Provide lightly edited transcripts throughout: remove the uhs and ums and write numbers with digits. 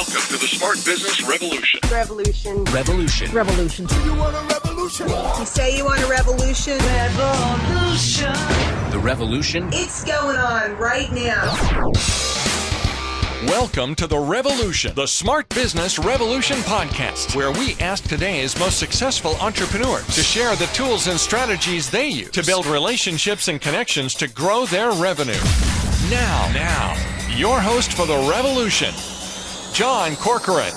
Welcome to the Smart Business Revolution. Revolution. Revolution. Revolution. You want a revolution? You say you want a revolution? Revolution. The revolution. It's going on right now. Welcome to The Revolution, the Smart Business Revolution podcast, where we ask today's most successful entrepreneurs to share the tools and strategies they use to build relationships and connections to grow their revenue. Now, your host for The Revolution, John Corcoran.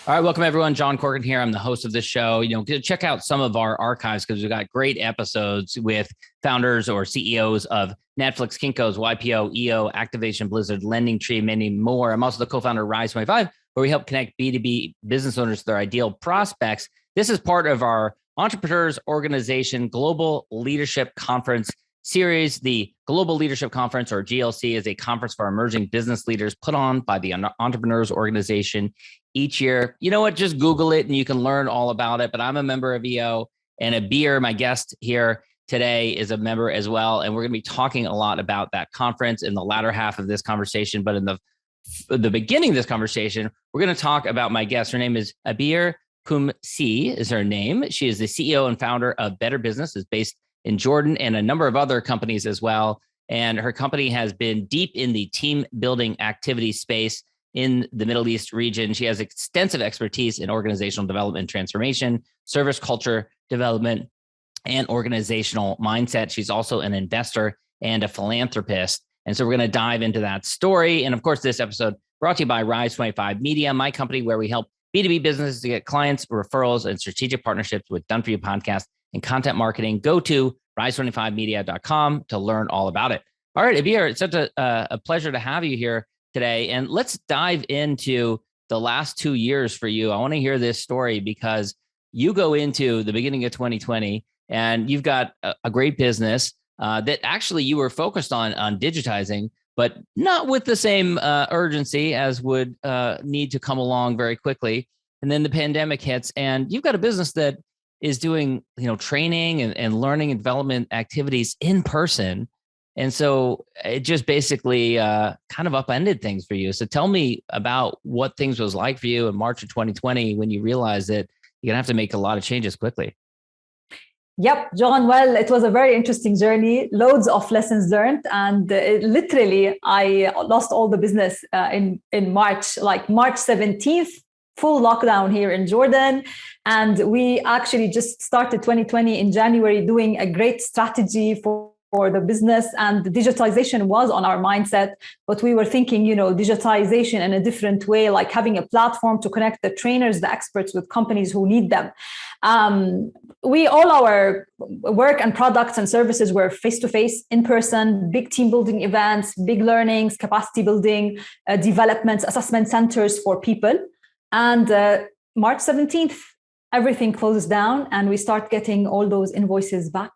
All right, welcome everyone. John Corcoran here. I'm the host of this show. Check out some of our archives because we've got great episodes with founders or CEOs of Netflix, Kinko's, YPO, EO, Activation, Blizzard, Lending Tree, many more. I'm also the co-founder of Rise 25, where we help connect B2B business owners to their ideal prospects. This is part of our Entrepreneurs Organization Global Leadership Conference series. The Global Leadership Conference, or GLC, is a conference for emerging business leaders put on by the Entrepreneurs Organization each year. You know what? Just Google it and you can learn all about it. But I'm a member of EO, and Abeer, my guest here today, is a member as well. And we're going to be talking a lot about that conference in the latter half of this conversation. But in the beginning of this conversation, we're going to talk about my guest. Her name is Abeer Qumsieh is her name. She is the CEO and founder of Better Business, is based in Jordan and a number of other companies as well. And her company has been deep in the team building activity space in the Middle East region. She has extensive expertise in organizational development, transformation, service culture development, and organizational mindset. She's also an investor and a philanthropist. And so we're going to dive into that story. And of course, this episode brought to you by Rise 25 Media, my company where we help B2B businesses to get clients, referrals, and strategic partnerships with Done For You podcast and content marketing. Go to rise25media.com to learn all about it. All right, Abeer, it's such a pleasure to have you here today. And let's dive into the last 2 years for you. I want to hear this story because you go into the beginning of 2020 and you've got a great business that actually you were focused on digitizing, but not with the same urgency as would need to come along very quickly. And then the pandemic hits and you've got a business that is doing, training and learning and development activities in person. And so it just basically kind of upended things for you. So tell me about what things was like for you in March of 2020 when you realized that you're gonna have to make a lot of changes quickly. Yep, John. Well, it was a very interesting journey, loads of lessons learned. And literally, I lost all the business in March, like March 17th, full lockdown here in Jordan. And we actually just started 2020 in January doing a great strategy for the business, and the digitalization was on our mindset, but we were thinking, digitalization in a different way, like having a platform to connect the trainers, the experts with companies who need them. All our work and products and services were face-to-face, in person, big team building events, big learnings, capacity building, developments, assessment centers for people. And March 17th, everything closes down and we start getting all those invoices back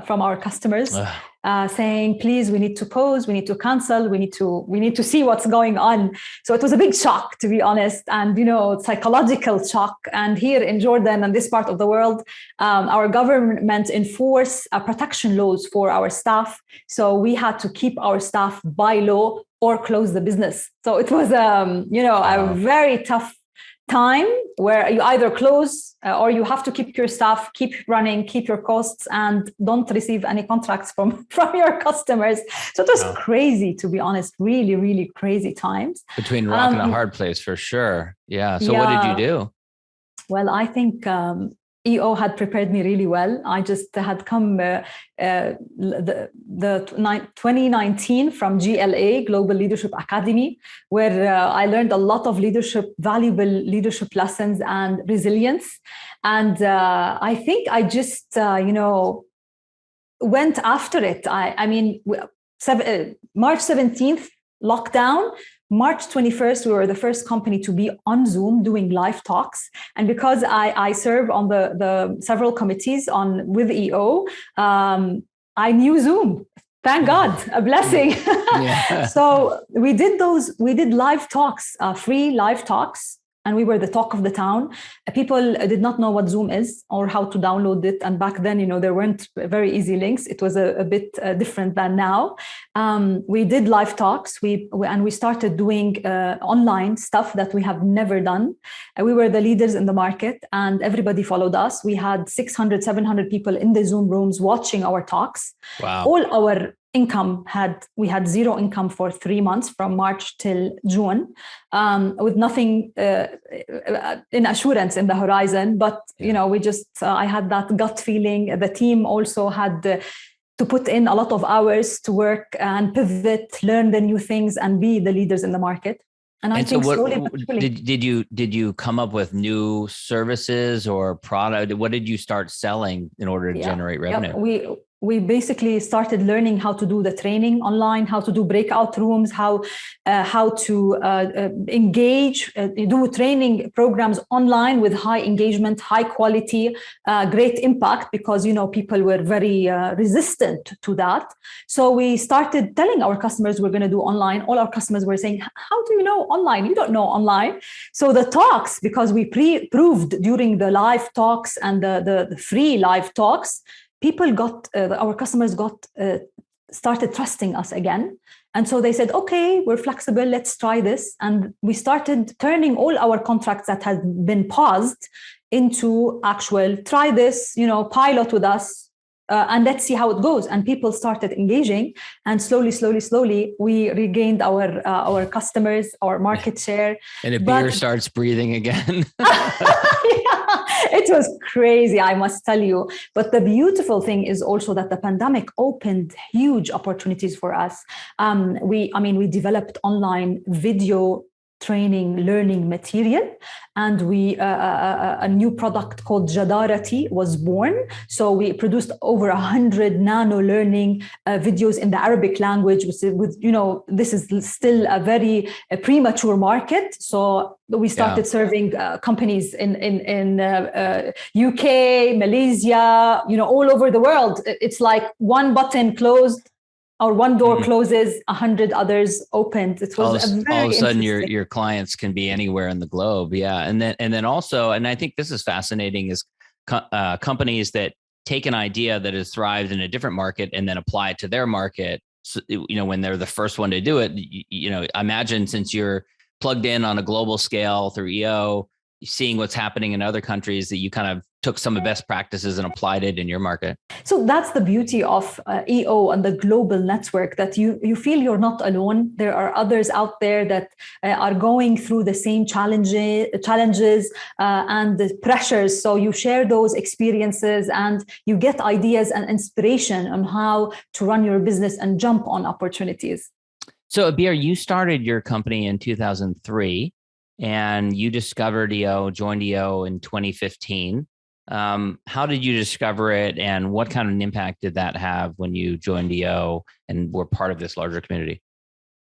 from our customers saying, please, we need to pause, we need to cancel, we need to see what's going on. So it was a big shock, to be honest, and psychological shock. And here in Jordan and this part of the world, our government enforce protection laws for our staff. So we had to keep our staff by law or close the business. So it was a very tough time where you either close or you have to keep your staff, keep running, keep your costs, and don't receive any contracts from your customers. So it was crazy, to be honest, really, really crazy times. Between rock and a hard place, for sure. Yeah. So what did you do? Well, I think EO had prepared me really well. I just had come the 2019 from GLA, Global Leadership Academy, where I learned a lot of valuable leadership lessons and resilience. And I think I just, went after it. March 17th, lockdown. March 21st, we were the first company to be on Zoom doing live talks. And because I serve on the several committees with EO, I knew Zoom. Thank God, a blessing. Yeah. So we did live talks, free live talks. and we were the talk of the town. People did not know what Zoom is or how to download it. And back then, there weren't very easy links. It was a bit different than now. We did live talks. We started doing online stuff that we have never done. We were the leaders in the market, and everybody followed us. We had 600, 700 people in the Zoom rooms watching our talks. Wow. All our income we had zero income for 3 months from March till June, with nothing in assurance in the horizon. But we just I had that gut feeling. The team also had to put in a lot of hours to work and pivot, learn the new things, and be the leaders in the market. And I think slowly, did you come up with new services or product? What did you start selling in order to generate revenue? We basically started learning how to do the training online, how to do breakout rooms, how to engage, do training programs online with high engagement, high quality, great impact, because, people were very resistant to that. So we started telling our customers we're going to do online. All our customers were saying, how do you know online? You don't know online. So the talks, because we proved during the live talks and the free live talks, our customers started trusting us again. And so they said, okay, we're flexible, let's try this. And we started turning all our contracts that had been paused into actual, try this, pilot with us, and let's see how it goes. And people started engaging, and slowly, we regained our customers, our market share. And Abeer starts breathing again. It was crazy, I must tell you. But the beautiful thing is also that the pandemic opened huge opportunities for us. We developed online video training, learning material, and a new product called Khibraty was born. So we produced over 100 nano learning videos in the Arabic language, this is still a very premature market. So we started serving companies in UK, Malaysia, all over the world. It's like one button closed, or one door closes, 100 others opened. It was all of a sudden your clients can be anywhere in the globe. Yeah. And then also, and I think this is fascinating, is companies that take an idea that has thrived in a different market and then apply it to their market. So, when they're the first one to do it, imagine, since you're plugged in on a global scale through EO, seeing what's happening in other countries, that you kind of took some of the best practices and applied it in your market. So that's the beauty of EO and the global network, that you feel you're not alone. There are others out there that are going through the same challenges and the pressures. So you share those experiences and you get ideas and inspiration on how to run your business and jump on opportunities. So Abeer, you started your company in 2003. And you discovered EO, joined EO in 2015. How did you discover it, and what kind of an impact did that have when you joined EO and were part of this larger community?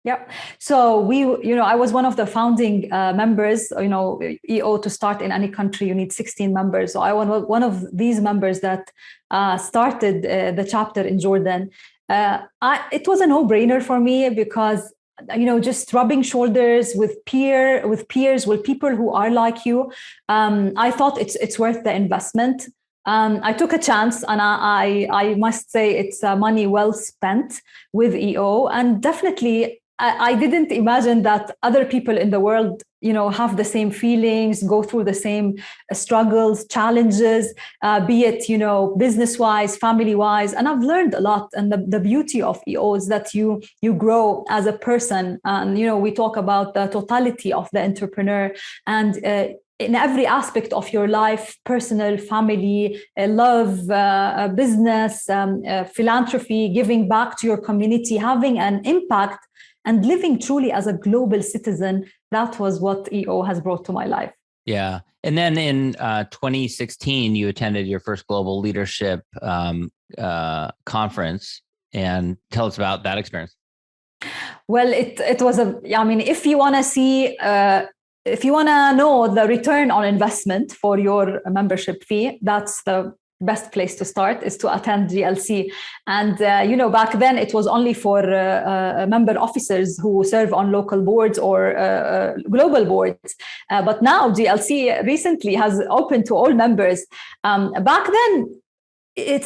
Yep. So I was one of the founding members. EO, to start in any country, you need 16 members. So I was one of these members that started the chapter in Jordan. It was a no-brainer for me, because just rubbing shoulders with peers, with people who are like you. I thought it's worth the investment. I took a chance, and I must say it's money well spent with EO. And definitely, I didn't imagine that other people in the world, have the same feelings, go through the same struggles, challenges, be it, business-wise, family-wise. And I've learned a lot. And the beauty of EO is that you grow as a person. And, we talk about the totality of the entrepreneur, and in every aspect of your life, personal, family, love, business, philanthropy, giving back to your community, having an impact, and living truly as a global citizen. That was what EO has brought to my life. Yeah. And then in 2016, you attended your first global leadership conference. And tell us about that experience. Well, it was if you want to see, if you want to know the return on investment for your membership fee, that's the best place to start is to attend GLC. And, back then it was only for member officers who serve on local boards or global boards. But now GLC recently has opened to all members. Back then, it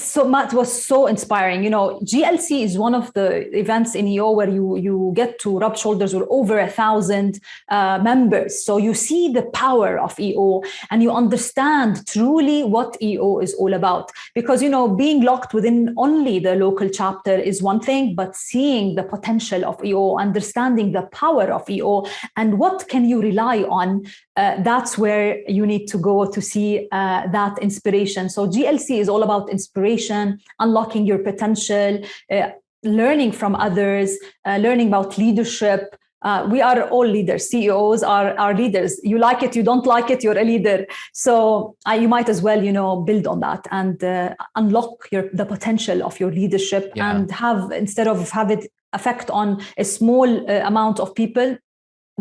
was so inspiring. GLC is one of the events in EO where you get to rub shoulders with over 1,000 members. So you see the power of EO and you understand truly what EO is all about. Because, being locked within only the local chapter is one thing, but seeing the potential of EO, understanding the power of EO and what can you rely on, that's where you need to go to see that inspiration. So GLC is all about inspiration, unlocking your potential, learning from others, learning about leadership. We are all leaders. CEOs are leaders. You like it, you don't like it, you're a leader. So you might as well, build on that and unlock the potential of your leadership and instead of have it affect on a small amount of people,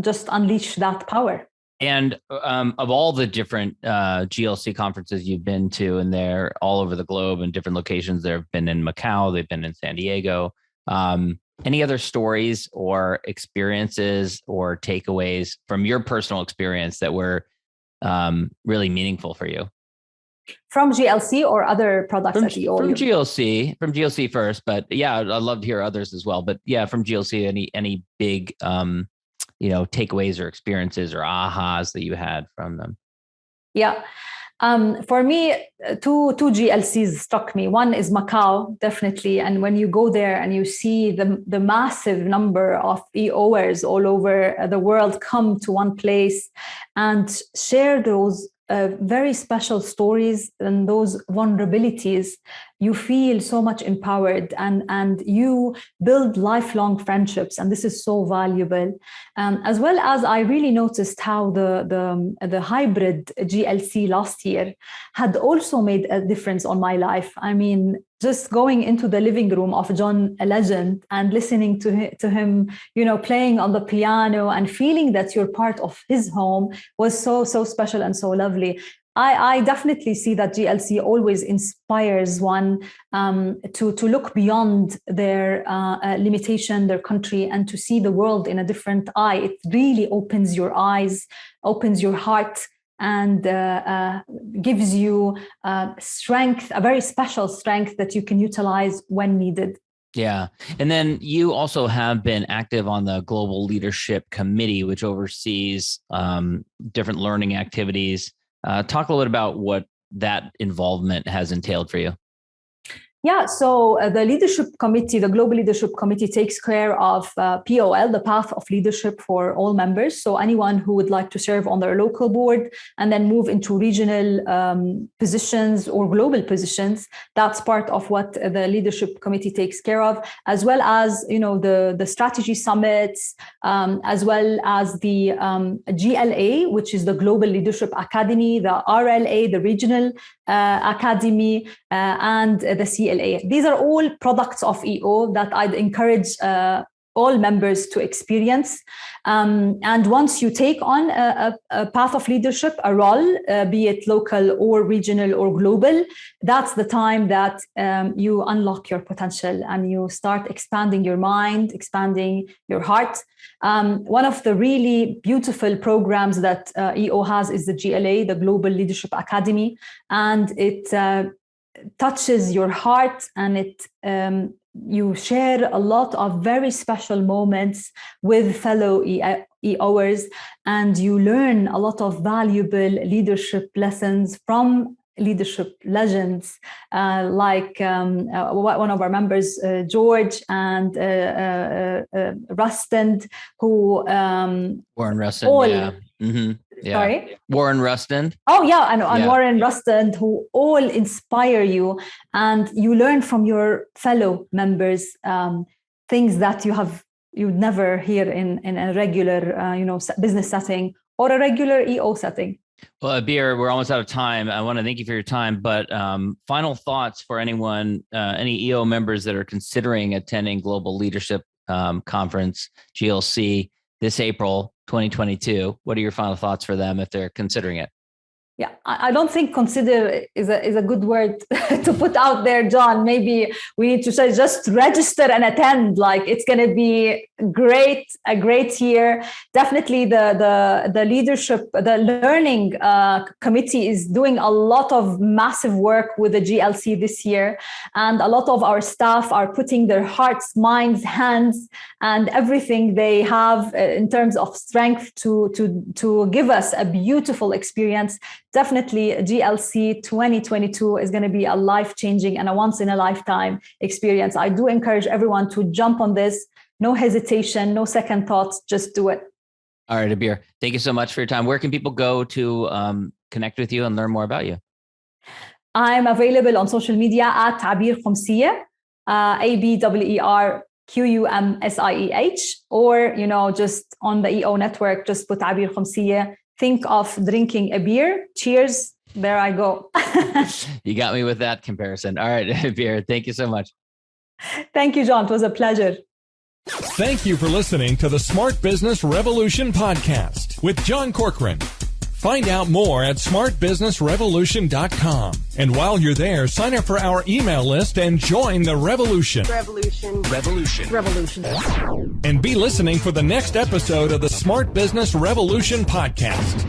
just unleash that power. And of all the different GLC conferences you've been to, and they're all over the globe in different locations, they've been in Macau, they've been in San Diego. Any other stories or experiences or takeaways from your personal experience that were really meaningful for you? From GLC or other products at EO? From GLC first, but yeah, I'd love to hear others as well. But yeah, from GLC, any big takeaways or experiences or ahas that you had from them? Yeah. For me, two GLCs struck me. One is Macau, definitely. And when you go there and you see the massive number of EOers all over the world come to one place and share those very special stories and those vulnerabilities, you feel so much empowered and you build lifelong friendships. And this is so valuable. As well as I really noticed how the hybrid GLC last year had also made a difference on my life. I mean, just going into the living room of John Legend and listening to him, playing on the piano and feeling that you're part of his home was so special and so lovely. I definitely see that GLC always inspires one to look beyond their limitation, their country, and to see the world in a different eye. It really opens your eyes, opens your heart, and gives you strength, a very special strength that you can utilize when needed. Yeah. And then you also have been active on the Global Leadership Committee, which oversees different learning activities. Talk a little bit about what that involvement has entailed for you. Yeah, so the leadership committee, the Global Leadership Committee takes care of POL, the path of leadership for all members. So anyone who would like to serve on their local board and then move into regional positions or global positions, that's part of what the leadership committee takes care of, as well as, the strategy summits, as well as the GLA, which is the Global Leadership Academy, the RLA, the Regional Academy, and the CLA. These are all products of EO that I'd encourage all members to experience. And once you take on a path of leadership, a role, be it local or regional or global, that's the time that you unlock your potential and you start expanding your mind, expanding your heart. One of the really beautiful programs that EO has is the GLA, the Global Leadership Academy, and it touches your heart and you share a lot of very special moments with fellow EOers, and you learn a lot of valuable leadership lessons from leadership legends like one of our members, George and Rustin, who Warren Rustin, yeah. Mm-hmm. Yeah. Sorry? Warren Rustin. Oh, yeah, and Warren Rustin, who all inspire you, and you learn from your fellow members things that you'd never hear in a regular business setting or a regular EO setting. Well, Abeer, we're almost out of time. I want to thank you for your time, but final thoughts for anyone, any EO members that are considering attending Global Leadership Conference, GLC, this April 2022. What are your final thoughts for them if they're considering it? Yeah, I don't think consider is a good word to put out there, John. Maybe we need to say just register and attend. Like, it's going to be a great year. Definitely the leadership, the learning committee is doing a lot of massive work with the GLC this year. And a lot of our staff are putting their hearts, minds, hands, and everything they have in terms of strength to give us a beautiful experience. Definitely GLC 2022 is going to be a life-changing and a once-in-a-lifetime experience. I do encourage everyone to jump on this. No hesitation, no second thoughts, just do it. All right, Abeer, thank you so much for your time. Where can people go to connect with you and learn more about you? I'm available on social media at Abeer Qumsieh, Abeer Qumsieh, or, just on the EO network, just put Abeer Qumsieh. Think of drinking a beer. Cheers. There I go. You got me with that comparison. All right, Abeer, thank you so much. Thank you, John. It was a pleasure. Thank you for listening to the Smart Business Revolution podcast with John Corcoran. Find out more at smartbusinessrevolution.com. And while you're there, sign up for our email list and join the revolution. Revolution. And be listening for the next episode of the Smart Business Revolution podcast.